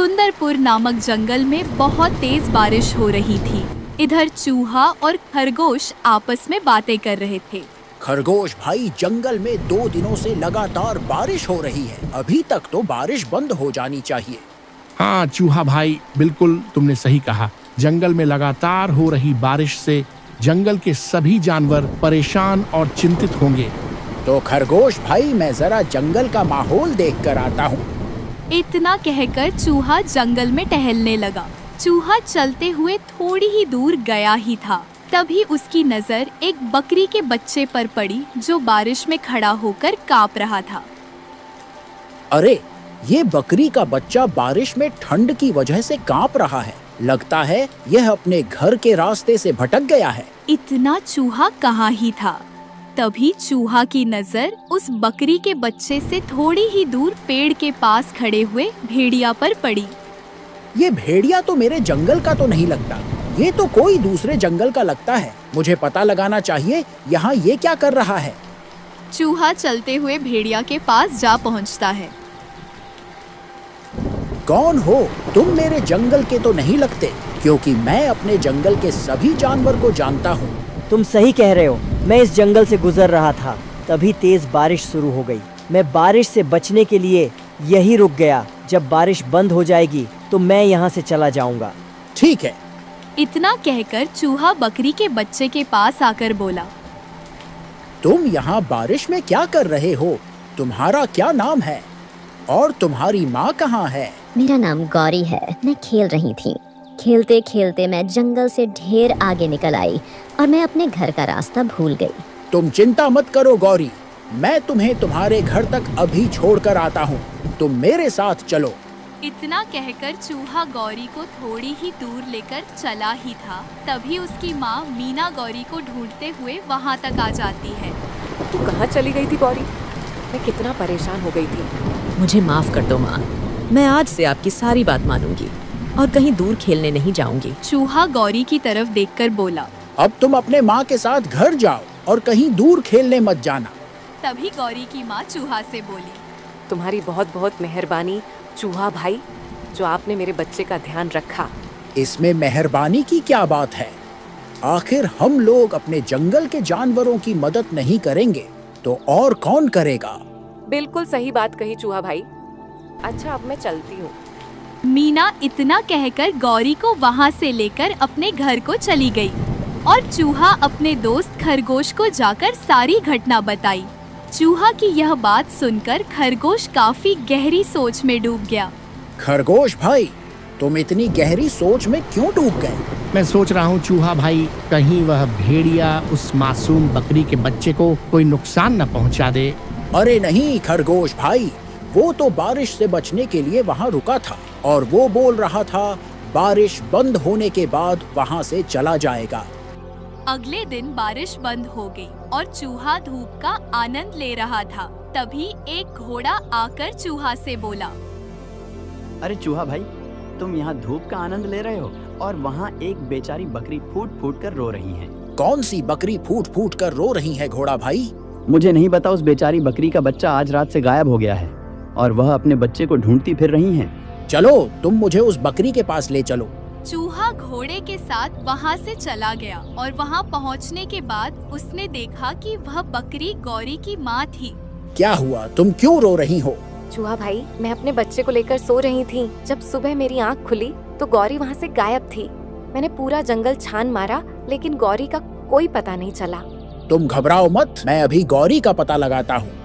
सुंदरपुर नामक जंगल में बहुत तेज बारिश हो रही थी। इधर चूहा और खरगोश आपस में बातें कर रहे थे। खरगोश भाई, जंगल में 2 दिनों से लगातार बारिश हो रही है। अभी तक तो बारिश बंद हो जानी चाहिए। हाँ चूहा भाई, बिल्कुल तुमने सही कहा। जंगल में लगातार हो रही बारिश से जंगल के सभी जानवर परेशान और चिंतित होंगे। तो खरगोश भाई, मैं जरा जंगल का माहौल देख कर आता हूँ। इतना कहकर चूहा जंगल में टहलने लगा। चूहा चलते हुए थोड़ी ही दूर गया ही था, तभी उसकी नजर एक बकरी के बच्चे पर पड़ी जो बारिश में खड़ा होकर कांप रहा था। अरे, ये बकरी का बच्चा बारिश में ठंड की वजह से कांप रहा है। लगता है यह अपने घर के रास्ते से भटक गया है। इतना चूहा कहाँ ही था, तभी चूहा की नजर उस बकरी के बच्चे से थोड़ी ही दूर पेड़ के पास खड़े हुए भेड़िया पर पड़ी। ये भेड़िया तो मेरे जंगल का तो नहीं लगता, ये तो कोई दूसरे जंगल का लगता है। मुझे पता लगाना चाहिए यहाँ ये क्या कर रहा है। चूहा चलते हुए भेड़िया के पास जा पहुँचता है। कौन हो तुम? मेरे जंगल के तो नहीं लगते, क्योंकि मैं अपने जंगल के सभी जानवर को जानता हूँ। तुम सही कह रहे हो। मैं इस जंगल से गुजर रहा था, तभी तेज बारिश शुरू हो गई। मैं बारिश से बचने के लिए यही रुक गया। जब बारिश बंद हो जाएगी तो मैं यहाँ से चला जाऊंगा। ठीक है। इतना कहकर चूहा बकरी के बच्चे के पास आकर बोला, तुम यहाँ बारिश में क्या कर रहे हो? तुम्हारा क्या नाम है और तुम्हारी माँ कहाँ है? मेरा नाम गौरी है। मैं खेल रही थी। खेलते खेलते मैं जंगल से ढेर आगे निकल आई और मैं अपने घर का रास्ता भूल गई। तुम चिंता मत करो गौरी, मैं तुम्हें तुम्हारे घर तक अभी छोड़कर आता हूँ। तुम मेरे साथ चलो। इतना कहकर चूहा गौरी को थोड़ी ही दूर लेकर चला ही था, तभी उसकी माँ मीना गौरी को ढूंढते हुए वहाँ तक आ जाती है। तू कहाँ चली गई थी गौरी? मैं कितना परेशान हो गई थी। मुझे माफ कर दो माँ, मैं आज से आपकी सारी बात मानूंगी और कहीं दूर खेलने नहीं जाऊंगी। चूहा गौरी की तरफ देखकर बोला, अब तुम अपने माँ के साथ घर जाओ और कहीं दूर खेलने मत जाना। तभी गौरी की माँ चूहा से बोली, तुम्हारी बहुत बहुत मेहरबानी चूहा भाई, जो आपने मेरे बच्चे का ध्यान रखा। इसमें मेहरबानी की क्या बात है? आखिर हम लोग अपने जंगल के जानवरों की मदद नहीं करेंगे तो और कौन करेगा? बिल्कुल सही बात कही चूहा भाई। अच्छा, अब मैं चलती हूँ। मीना इतना कहकर गौरी को वहाँ से लेकर अपने घर को चली गई और चूहा अपने दोस्त खरगोश को जाकर सारी घटना बताई। चूहा की यह बात सुनकर खरगोश काफी गहरी सोच में डूब गया। खरगोश भाई, तुम इतनी गहरी सोच में क्यों डूब गए? मैं सोच रहा हूँ चूहा भाई, कहीं वह भेड़िया उस मासूम बकरी के बच्चे को कोई नुकसान न पहुँचा दे। अरे नहीं खरगोश भाई, वो तो बारिश से बचने के लिए वहाँ रुका था और वो बोल रहा था बारिश बंद होने के बाद वहाँ से चला जाएगा। अगले दिन बारिश बंद हो गई और चूहा धूप का आनंद ले रहा था। तभी एक घोड़ा आकर चूहा से बोला, अरे चूहा भाई, तुम यहाँ धूप का आनंद ले रहे हो और वहाँ एक बेचारी बकरी फूट फूट कर रो रही है। कौन सी बकरी फूट फूट कर रो रही है घोड़ा भाई? मुझे नहीं पता। उस बेचारी बकरी का बच्चा आज रात से गायब हो गया है और वह अपने बच्चे को ढूंढती फिर रही है। चलो, तुम मुझे उस बकरी के पास ले चलो। चूहा घोड़े के साथ वहाँ से चला गया और वहाँ पहुँचने के बाद उसने देखा कि वह बकरी गौरी की माँ थी। क्या हुआ? तुम क्यों रो रही हो? चूहा भाई, मैं अपने बच्चे को लेकर सो रही थी। जब सुबह मेरी आँख खुली तो गौरी वहाँ से गायब थी। मैंने पूरा जंगल छान मारा, लेकिन गौरी का कोई पता नहीं चला। तुम घबराओ मत, मैं अभी गौरी का पता लगाता हूँ।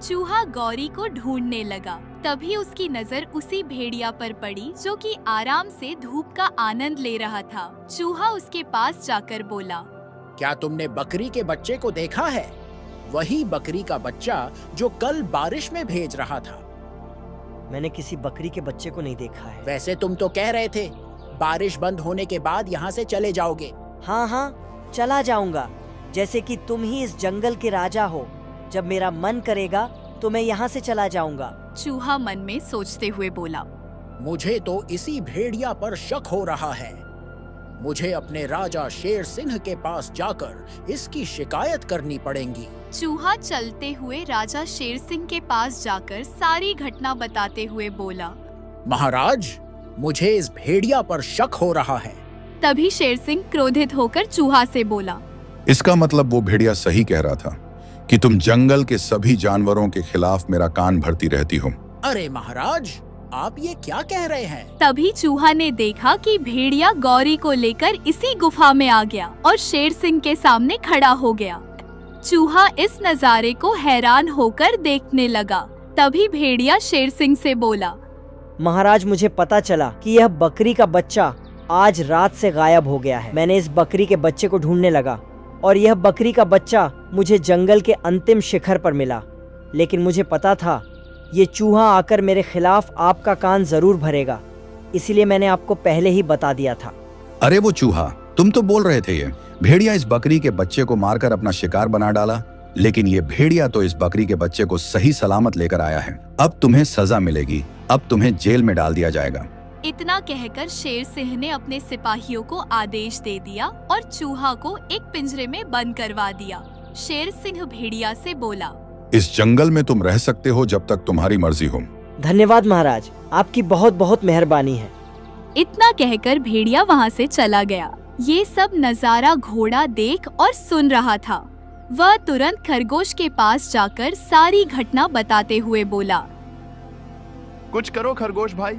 चूहा गौरी को ढूंढने लगा। तभी उसकी नजर उसी भेड़िया पर पड़ी जो कि आराम से धूप का आनंद ले रहा था। चूहा उसके पास जाकर बोला, क्या तुमने बकरी के बच्चे को देखा है? वही बकरी का बच्चा जो कल बारिश में भेज रहा था। मैंने किसी बकरी के बच्चे को नहीं देखा है। वैसे तुम तो कह रहे थे बारिश बंद होने के बाद यहाँ से चले जाओगे। हाँ हाँ, चला जाऊंगा, जैसे कि तुम ही इस जंगल के राजा हो। जब मेरा मन करेगा तो मैं यहाँ से चला जाऊंगा। चूहा मन में सोचते हुए बोला, मुझे तो इसी भेड़िया पर शक हो रहा है। मुझे अपने राजा शेर सिंह के पास जाकर इसकी शिकायत करनी पड़ेगी। चूहा चलते हुए राजा शेर सिंह के पास जाकर सारी घटना बताते हुए बोला, महाराज, मुझे इस भेड़िया पर शक हो रहा है। तभी शेर सिंह क्रोधित होकर चूहा से बोला, इसका मतलब वो भेड़िया सही कह रहा था कि तुम जंगल के सभी जानवरों के खिलाफ मेरा कान भरती रहती हो। अरे महाराज, आप ये क्या कह रहे हैं? तभी चूहा ने देखा कि भेड़िया गौरी को लेकर इसी गुफा में आ गया और शेर सिंह के सामने खड़ा हो गया। चूहा इस नजारे को हैरान होकर देखने लगा। तभी भेड़िया शेर सिंह से बोला, महाराज, मुझे पता चला कि यह बकरी का बच्चा आज रात से गायब हो गया है। मैंने इस बकरी के बच्चे को ढूंढने लगा और यह बकरी का बच्चा मुझे जंगल के अंतिम शिखर पर मिला। लेकिन मुझे पता था ये चूहा आकर मेरे खिलाफ आपका कान जरूर भरेगा, इसीलिए मैंने आपको पहले ही बता दिया था। अरे वो चूहा, तुम तो बोल रहे थे ये भेड़िया इस बकरी के बच्चे को मारकर अपना शिकार बना डाला, लेकिन ये भेड़िया तो इस बकरी के बच्चे को सही सलामत लेकर आया है। अब तुम्हें सजा मिलेगी, अब तुम्हें जेल में डाल दिया जाएगा। इतना कहकर शेर सिंह ने अपने सिपाहियों को आदेश दे दिया और चूहा को एक पिंजरे में बंद करवा दिया। शेर सिंह भेड़िया से बोला, इस जंगल में तुम रह सकते हो जब तक तुम्हारी मर्जी हो। धन्यवाद महाराज, आपकी बहुत बहुत मेहरबानी है। इतना कहकर भेड़िया वहाँ से चला गया। ये सब नजारा घोड़ा देख और सुन रहा था। वह तुरंत खरगोश के पास जाकर सारी घटना बताते हुए बोला, कुछ करो खरगोश भाई,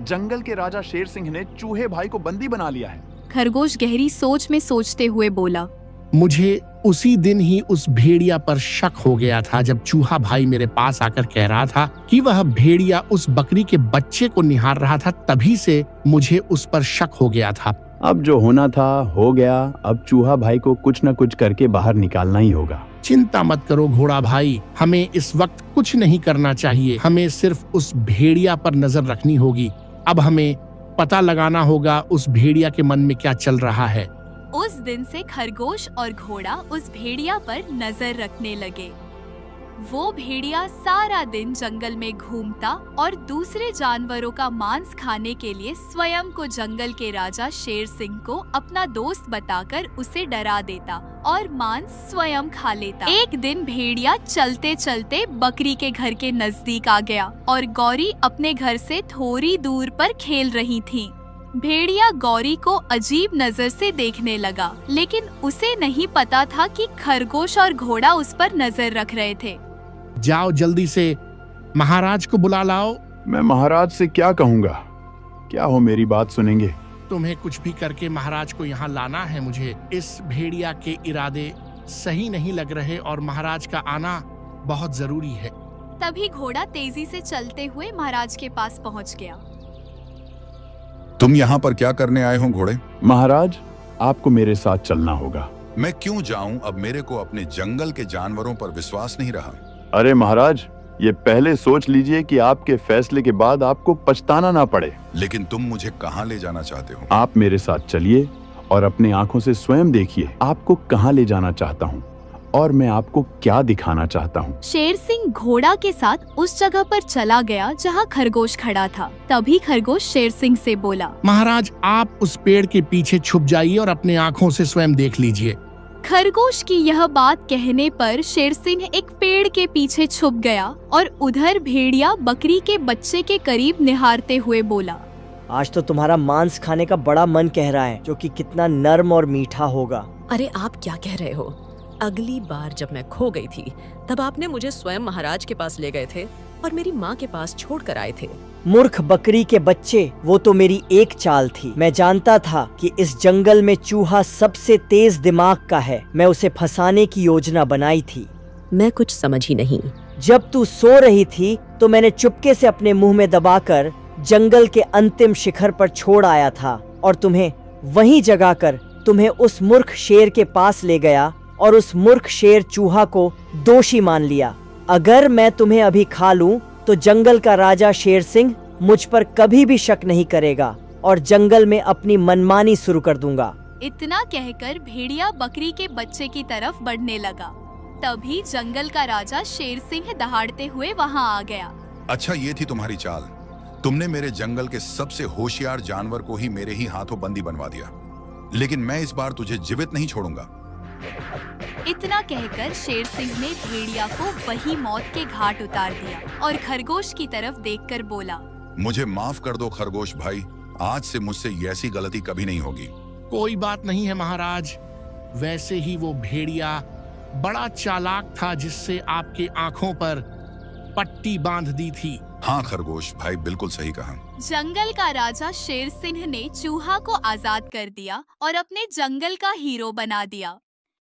जंगल के राजा शेर सिंह ने चूहे भाई को बंदी बना लिया है। खरगोश गहरी सोच में सोचते हुए बोला, मुझे उसी दिन ही उस भेड़िया पर शक हो गया था जब चूहा भाई मेरे पास आकर कह रहा था कि वह भेड़िया उस बकरी के बच्चे को निहार रहा था। तभी से मुझे उस पर शक हो गया था। अब जो होना था हो गया। अब चूहा भाई को कुछ न कुछ करके बाहर निकालना ही होगा। चिंता मत करो घोड़ा भाई, हमें इस वक्त कुछ नहीं करना चाहिए। हमें सिर्फ उस भेड़िया पर नजर रखनी होगी। अब हमें पता लगाना होगा उस भेड़िया के मन में क्या चल रहा है। उस दिन से खरगोश और घोड़ा उस भेड़िया पर नजर रखने लगे। वो भेड़िया सारा दिन जंगल में घूमता और दूसरे जानवरों का मांस खाने के लिए स्वयं को जंगल के राजा शेर सिंह को अपना दोस्त बताकर उसे डरा देता और मांस स्वयं खा लेता। एक दिन भेड़िया चलते चलते बकरी के घर के नजदीक आ गया और गौरी अपने घर से थोड़ी दूर पर खेल रही थी। भेड़िया गौरी को अजीब नजर से देखने लगा, लेकिन उसे नहीं पता था कि खरगोश और घोड़ा उस पर नजर रख रहे थे। जाओ जल्दी से महाराज को बुला लाओ। मैं महाराज से क्या कहूँगा? क्या हो मेरी बात सुनेंगे? तुम्हें कुछ भी करके महाराज को यहाँ लाना है। मुझे इस भेड़िया के इरादे सही नहीं लग रहे और महाराज का आना बहुत जरूरी है। तभी घोड़ा तेजी से चलते हुए महाराज के पास पहुँच गया। तुम यहाँ पर क्या करने आए हो घोड़े? महाराज, आपको मेरे साथ चलना होगा। मैं क्यों जाऊं? अब मेरे को अपने जंगल के जानवरों पर विश्वास नहीं रहा। अरे महाराज, ये पहले सोच लीजिए कि आपके फैसले के बाद आपको पछताना ना पड़े। लेकिन तुम मुझे कहाँ ले जाना चाहते हो? आप मेरे साथ चलिए और अपनी आंखों से स्वयं देखिए आपको कहाँ ले जाना चाहता हूँ और मैं आपको क्या दिखाना चाहता हूँ। शेर सिंह घोड़ा के साथ उस जगह पर चला गया जहाँ खरगोश खड़ा था। तभी खरगोश शेर सिंह से बोला, महाराज आप उस पेड़ के पीछे छुप जाइए और अपने आँखों से स्वयं देख लीजिए। खरगोश की यह बात कहने पर शेर सिंह एक पेड़ के पीछे छुप गया और उधर भेड़िया बकरी के बच्चे के करीब निहारते हुए बोला, आज तो तुम्हारा मांस खाने का बड़ा मन कह रहा है, जो कि कितना नर्म और मीठा होगा। अरे आप क्या कह रहे हो? अगली बार जब मैं खो गई थी तब आपने मुझे स्वयं महाराज के पास ले गए थे और मेरी माँ के पास छोड़ कर आए थे। मूर्ख बकरी के बच्चे, वो तो मेरी एक चाल थी। मैं जानता था कि इस जंगल में चूहा सबसे तेज दिमाग का है। मैं उसे फंसाने की योजना बनाई थी। मैं कुछ समझ ही नहीं। जब तू सो रही थी तो मैंने चुपके से अपने मुंह में दबाकर जंगल के अंतिम शिखर पर छोड़ आया था और तुम्हें वहीं जगाकर तुम्हें उस मूर्ख शेर के पास ले गया और उस मूर्ख शेर चूहा को दोषी मान लिया। अगर मैं तुम्हें अभी खा लूं तो जंगल का राजा शेर सिंह मुझ पर कभी भी शक नहीं करेगा और जंगल में अपनी मनमानी शुरू कर दूंगा। इतना कहकर भेड़िया बकरी के बच्चे की तरफ बढ़ने लगा। तभी जंगल का राजा शेर सिंह दहाड़ते हुए वहां आ गया। अच्छा, ये थी तुम्हारी चाल। तुमने मेरे जंगल के सबसे होशियार जानवर को ही मेरे ही हाथों बंदी बनवा दिया, लेकिन मैं इस बार तुझे जीवित नहीं छोड़ूंगा। इतना कहकर शेर सिंह ने भेड़िया को वही मौत के घाट उतार दिया और खरगोश की तरफ देखकर बोला, मुझे माफ कर दो खरगोश भाई, आज से मुझसे ऐसी गलती कभी नहीं होगी। कोई बात नहीं है महाराज। वैसे ही वो भेड़िया बड़ा चालाक था जिससे आपके आंखों पर पट्टी बांध दी थी। हाँ खरगोश भाई, बिल्कुल सही कहा। जंगल का राजा शेर सिंह ने चूहा को आजाद कर दिया और अपने जंगल का हीरो बना दिया।